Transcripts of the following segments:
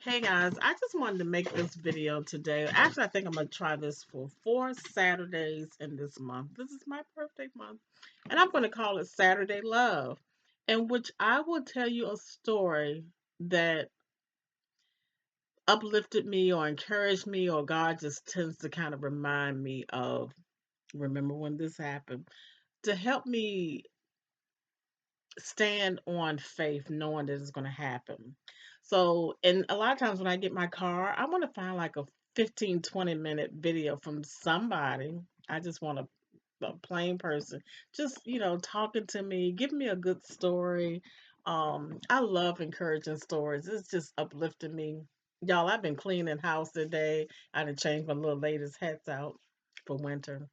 Hey guys, I just wanted to make this video today. Actually, I think I'm going to try this for 4 Saturdays in this month. This is my birthday month. And I'm going to call it Saturday Love, in which I will tell you a story that uplifted me or encouraged me, or God just tends to kind of remind me of, remember when this happened, to help me stand on faith knowing that it's going to happen. So, and a lot of times when I get my car, I want to find like a 15-20 minute video from somebody. I just want a plain person just, talking to me, giving me a good story. I love encouraging stories. It's just uplifting me. Y'all, I've been cleaning house today. I done changed my little latest hats out for winter.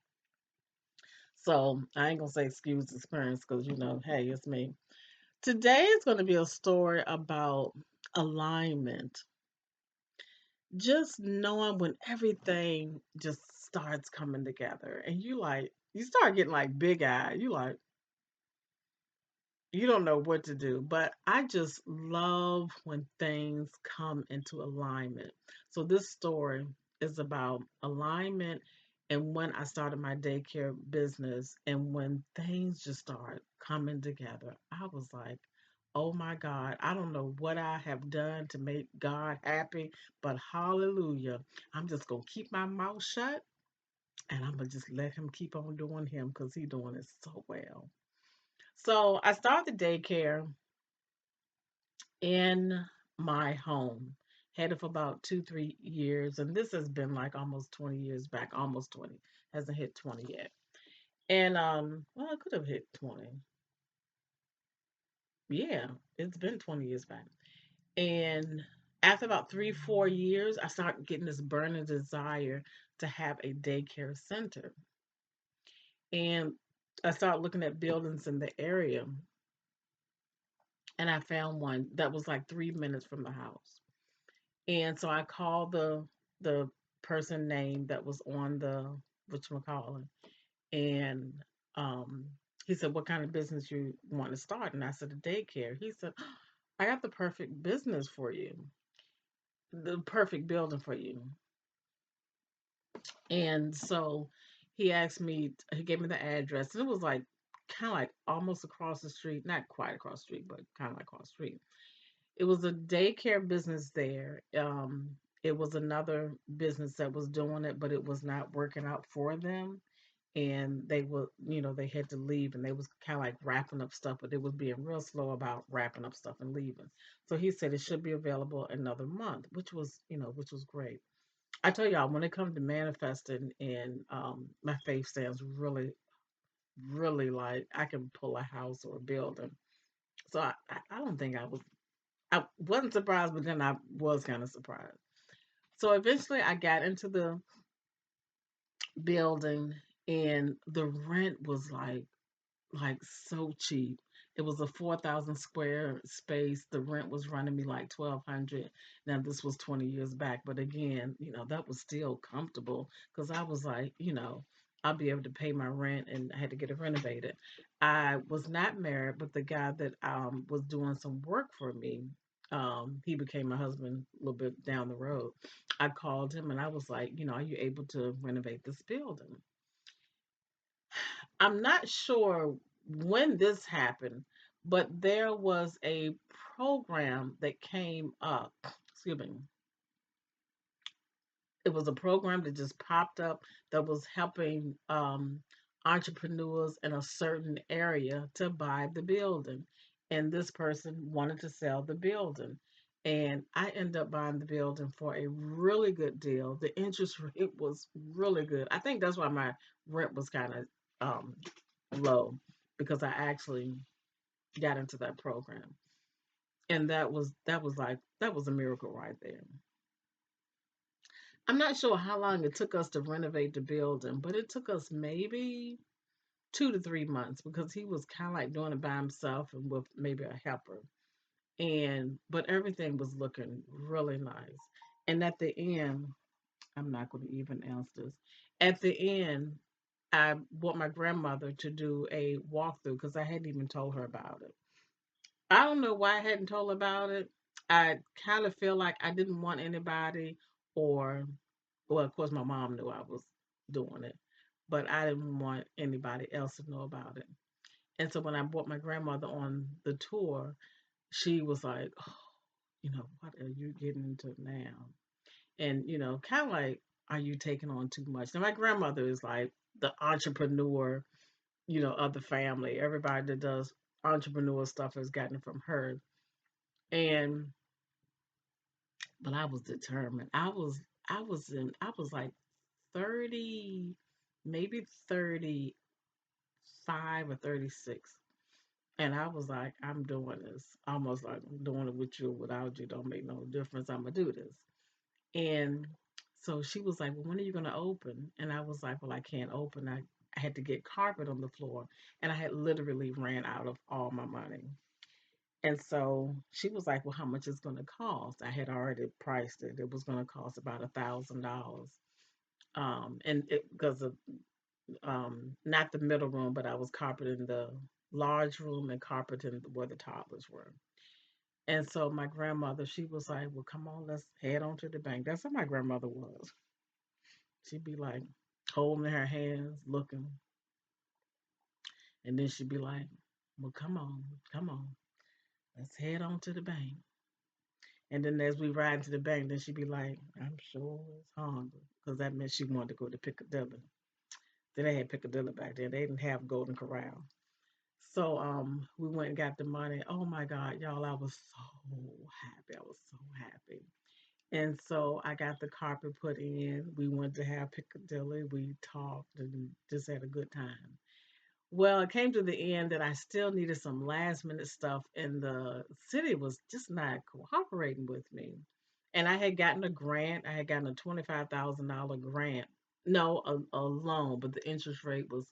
So I ain't gonna say excuse the experience because hey, it's me. Today is going to be a story about alignment. Just knowing when everything just starts coming together and you start getting like big eyed. You don't know what to do. But I just love when things come into alignment. So this story is about alignment and when I started my daycare business and when things just start coming together. I was like, oh my God, I don't know what I have done to make God happy, but hallelujah. I'm just going to keep my mouth shut and I'm going to just let him keep on doing him because he's doing it so well. So I started the daycare in my home. Had it for about 2, 3 years, and this has been like almost 20 years back, almost 20. Hasn't hit 20 yet. And well, I could have hit 20. Yeah, it's been 20 years back. And after about 3, 4 years, I started getting this burning desire to have a daycare center. And I started looking at buildings in the area, and I found one that was like 3 minutes from the house. And so I called the person name that was on the whatchamacallit, and um he said, "What kind of business you want to start?" And I said, "A daycare." He said, "I got the perfect business for you, the perfect building for you." And so he gave me the address, and it was like kind of like almost across the street, not quite across the street, but kind of like across the street. It was a daycare business there. It was another business that was doing it, but it was not working out for them. And they had to leave and they was kind of like wrapping up stuff, but they was being real slow about wrapping up stuff and leaving. So he said it should be available another month, which was great. I tell y'all, when it comes to manifesting and my faith stands really, really like I can pull a house or a building. So I don't think I wasn't surprised, but then I was kind of surprised. So eventually I got into the building and the rent was like so cheap. It was a 4,000 square space. The rent was running me like 1,200. Now this was 20 years back, but again, that was still comfortable because I was like, I'll be able to pay my rent and I had to get it renovated. I was not married, but the guy that was doing some work for me, he became my husband a little bit down the road. I called him and I was like, are you able to renovate this building? I'm not sure when this happened, but there was a program that came up. Excuse me. It was a program that just popped up that was helping entrepreneurs in a certain area to buy the building. And this person wanted to sell the building. And I ended up buying the building for a really good deal. The interest rate was really good. I think that's why my rent was kind of um, low because I actually got into that program. And that was a miracle right there. I'm not sure how long it took us to renovate the building, but it took us maybe 2 to 3 months because he was kind of like doing it by himself and with maybe a helper. And but everything was looking really nice. And at the end, I'm not going to even answer this. At the end, I want my grandmother to do a walkthrough because I hadn't even told her about it. I don't know why I hadn't told her about it. I kind of feel like I didn't want anybody, or, well, of course, my mom knew I was doing it, but I didn't want anybody else to know about it. And so when I brought my grandmother on the tour, she was like, oh, what are you getting into now? And, kind of like, are you taking on too much? Now, my grandmother is like the entrepreneur, of the family. Everybody that does entrepreneur stuff has gotten it from her. And, but I was determined. I was like 30, maybe 35 or 36. And I was like, I'm doing this. Almost like I'm doing it with you or without you. Don't make no difference. I'm going to do this. And so she was like, well, when are you going to open? And I was like, well, I can't open. I had to get carpet on the floor. And I had literally ran out of all my money. And so she was like, well, how much is going to cost? I had already priced it. It was going to cost about $1,000. And because of not the middle room, but I was carpeting the large room and carpeting where the toddlers were. And so my grandmother, she was like, well, come on, let's head on to the bank. That's how my grandmother was. She'd be like holding her hands, looking, and then she'd be like, well, come on, let's head on to the bank. And then as we ride to the bank, then she'd be like, I'm sure it's hungry. Because that meant she wanted to go to Piccadilly. Then they had Piccadilly back then. They didn't have Golden Corral. So we went and got the money. Oh my God, y'all, I was so happy. I was so happy. And so I got the carpet put in. We went to have Piccadilly. We talked and just had a good time. Well, it came to the end that I still needed some last minute stuff, and the city was just not cooperating with me. And I had gotten a grant. I had gotten a $25,000 grant. No, a loan, but the interest rate was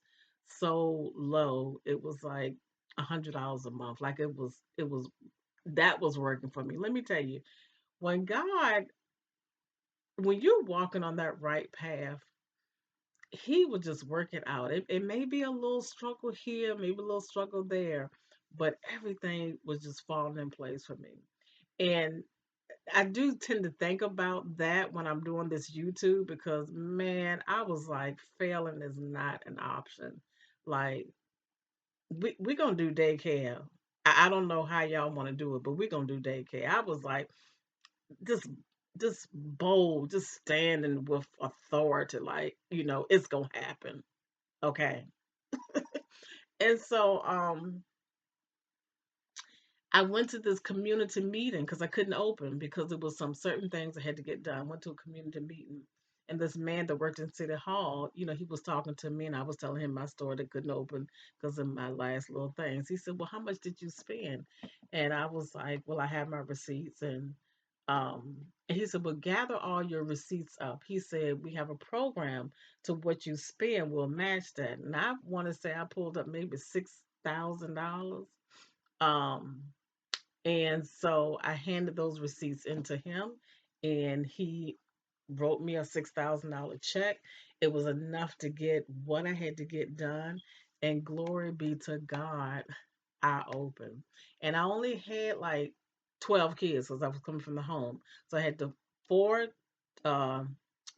so low. It was like $100 a month. Like that was working for me. Let me tell you, when God, when you're walking on that right path, he would just work it out. It may be a little struggle here, maybe a little struggle there, but everything was just falling in place for me. And I do tend to think about that when I'm doing this YouTube because, man, I was like, failing is not an option. Like, we going to do daycare. I don't know how y'all want to do it, but we're going to do daycare. I was like, just just bold, just standing with authority, like, it's going to happen. Okay. And so I went to this community meeting because I couldn't open because there was some certain things that had to get done. Went to a community meeting, and this man that worked in City Hall, he was talking to me, and I was telling him my store that couldn't open because of my last little things. He said, "Well, how much did you spend?" And I was like, "Well, I have my receipts." And he said, "Well, gather all your receipts up." He said, "We have a program to what you spend. We'll match that." And I want to say I pulled up maybe $6,000. Um, and so I handed those receipts into him, and he wrote me a $6,000 check. It was enough to get what I had to get done. And glory be to God, I opened. And I only had like 12 kids because I was coming from the home. So I had the four uh,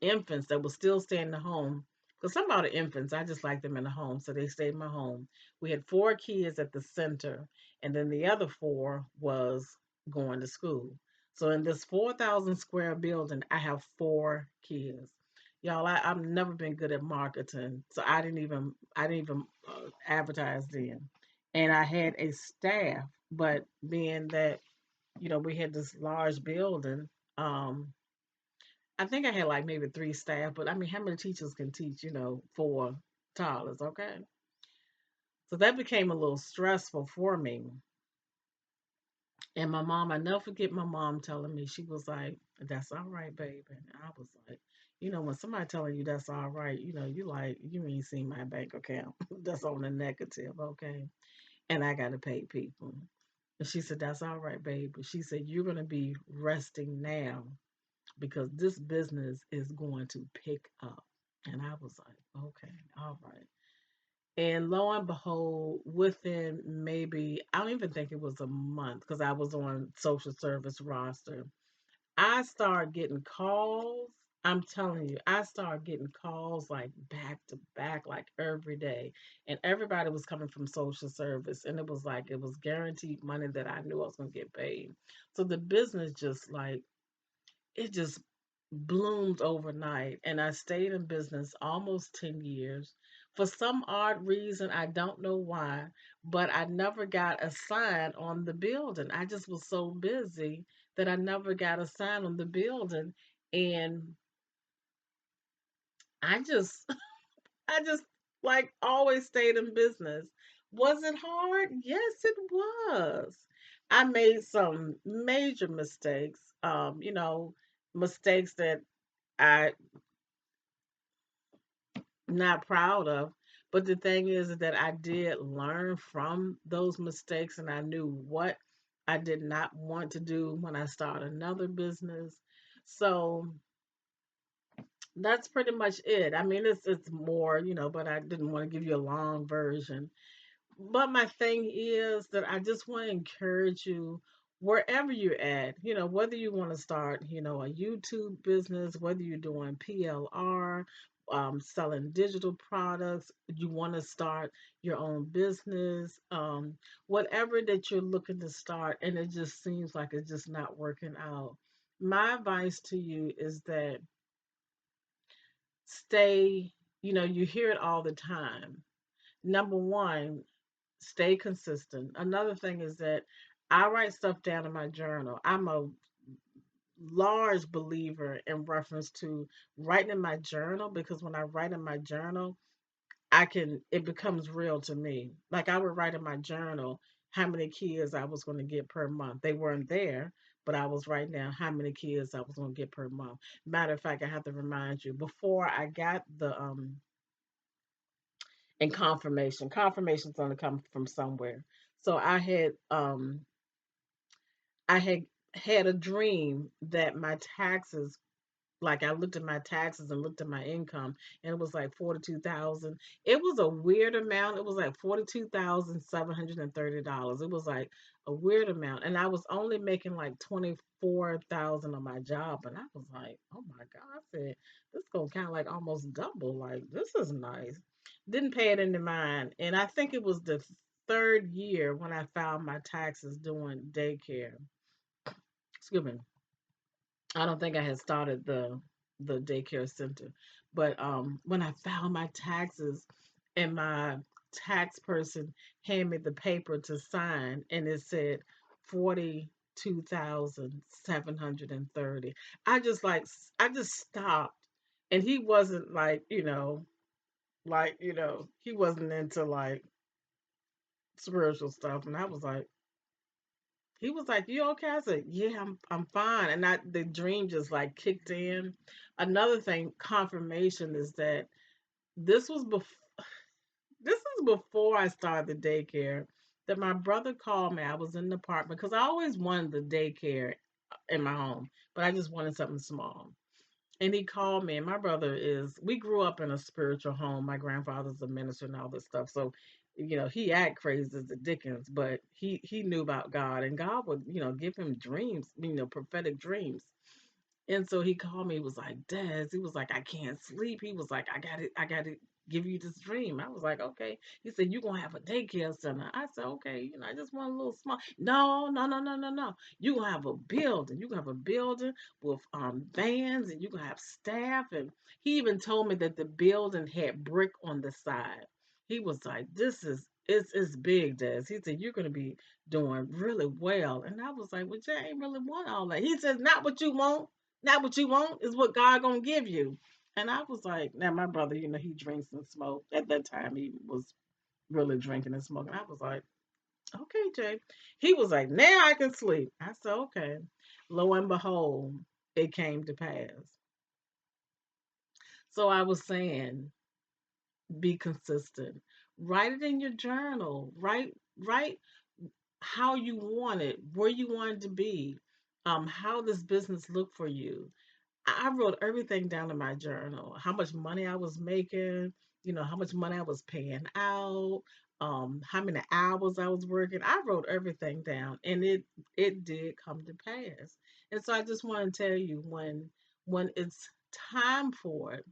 infants that were still staying in the home. Because some of the infants, I just like them in the home. So they stayed in my home. We had four kids at the center, and then the other four was going to school. So in this 4,000 square building, I have four kids. Y'all, I've never been good at marketing, so I didn't even advertise then. And I had a staff, but being that we had this large building, um, I think I had like maybe three staff. But I mean, how many teachers can teach four toddlers? Okay, so that became a little stressful for me. And my mom, I never forget my mom telling me, she was like, that's all right, baby. And I was like, when somebody telling you that's all right, you like, you ain't seen my bank account. That's on the negative, okay? And I got to pay people. And she said, that's all right, baby. She said, you're going to be resting now because this business is going to pick up. And I was like, okay, all right. And lo and behold, within maybe, I don't even think it was a month because I was on social service roster, I started getting calls. I'm telling you, I started getting calls like back to back, like every day. And everybody was coming from social service. And it was like, it was guaranteed money that I knew I was going to get paid. So the business just like, it just bloomed overnight. And I stayed in business almost 10 years. For some odd reason, I don't know why, but I never got a sign on the building. I just was so busy that I never got a sign on the building. And I just, I just like always stayed in business. Was it hard? Yes, it was. I made some major mistakes, mistakes that I not proud of. But the thing is that I did learn from those mistakes and I knew what I did not want to do when I started another business. So that's pretty much it. I mean, it's more, but I didn't want to give you a long version. But my thing is that I just want to encourage you wherever you're at, whether you want to start, a YouTube business, whether you're doing PLR, selling digital products, you want to start your own business, whatever that you're looking to start, and it just seems like it's just not working out. My advice to you is that stay, you hear it all the time. Number one, stay consistent. Another thing is that I write stuff down in my journal. I'm a large believer in reference to writing in my journal because when I write in my journal, it becomes real to me. Like I would write in my journal how many kids I was going to get per month. They weren't there, but I was writing down how many kids I was going to get per month. Matter of fact, I have to remind you before I got the and confirmation. Confirmation's going to come from somewhere. So I had had a dream that my taxes, like I looked at my taxes and looked at my income, and it was like 42,000. It was a weird amount. It was like $42,730. It was like a weird amount, and I was only making like 24,000 on my job, and I was like, oh my god! I said this gonna kind of like almost double. Like this is nice. Didn't pay it into mind, and I think it was the third year when I filed my taxes doing daycare. Excuse me. I don't think I had started the daycare center, but when I filed my taxes and my tax person handed me the paper to sign, and it said 42,730. I just stopped, and he wasn't like he wasn't into like spiritual stuff, and I was like. He was like, "You okay?" I said, "Yeah, I'm fine." And the dream just like kicked in. Another thing, confirmation is that this was this is before I started the daycare. That my brother called me. I was in the apartment because I always wanted the daycare in my home, but I just wanted something small. And he called me, and my brother we grew up in a spiritual home. My grandfather's a minister and all this stuff. So, he act crazy as the Dickens, but he knew about God, and God would, give him dreams, prophetic dreams. And so he called me, he was like, Des, he was like, I can't sleep. He was like, I gotta give you this dream. I was like, okay. He said, you're gonna have a daycare center. I said, okay, I just want a little small. No, no, no, no, no, no. You're gonna have a building. You're gonna have a building with vans and you're gonna have staff. And he even told me that the building had brick on the side. He was like, it's big, Des. He said, you're gonna be doing really well. And I was like, well, Jay, I ain't really want all that. He says, not what you want. Not what you want is what God gonna give you. And I was like, now my brother, he drinks and smoke. At that time, he was really drinking and smoking. I was like, okay, Jay. He was like, now I can sleep. I said, okay. Lo and behold, it came to pass. So I was saying, be consistent. Write it in your journal. Write how you want it, where you want it to be, how this business look for you. I wrote everything down in my journal. How much money I was making, how much money I was paying out, how many hours I was working. I wrote everything down, and it did come to pass. And so I just want to tell you, when it's time for it,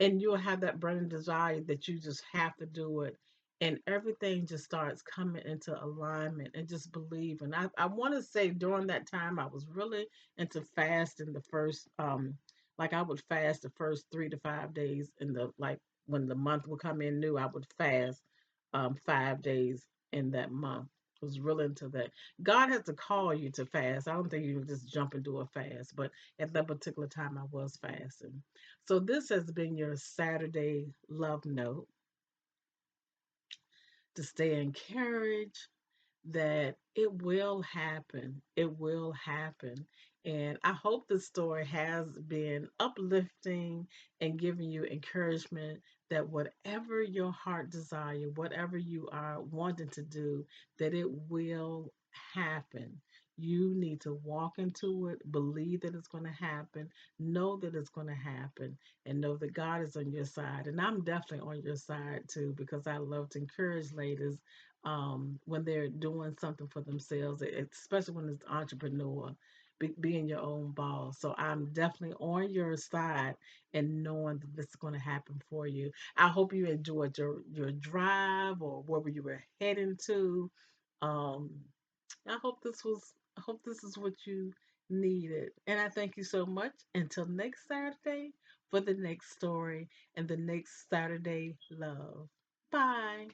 and you'll have that burning desire that you just have to do it, and everything just starts coming into alignment, and just believe. And I want to say during that time I was really into fasting the first, like I would fast the first 3 to 5 days in the, like, when the month would come in new, I would fast 5 days in that month. I was really into that. God has to call you to fast. I don't think you can just jump and do a fast, but at that particular time I was fasting. So this has been your Saturday love note, to stay encouraged that it will happen. It will happen. And I hope the story has been uplifting and giving you encouragement that whatever your heart desire, whatever you are wanting to do, that it will happen. You need to walk into it, believe that it's going to happen, know that it's going to happen, and know that God is on your side. And I'm definitely on your side too, because I love to encourage ladies when they're doing something for themselves, especially when it's entrepreneur, being your own boss. So I'm definitely on your side and knowing that this is going to happen for you. I hope you enjoyed your drive or wherever you were heading to. Um, I hope this was. I hope this is what you needed, and I thank you so much. Until next Saturday for the next story and the next Saturday love. Bye.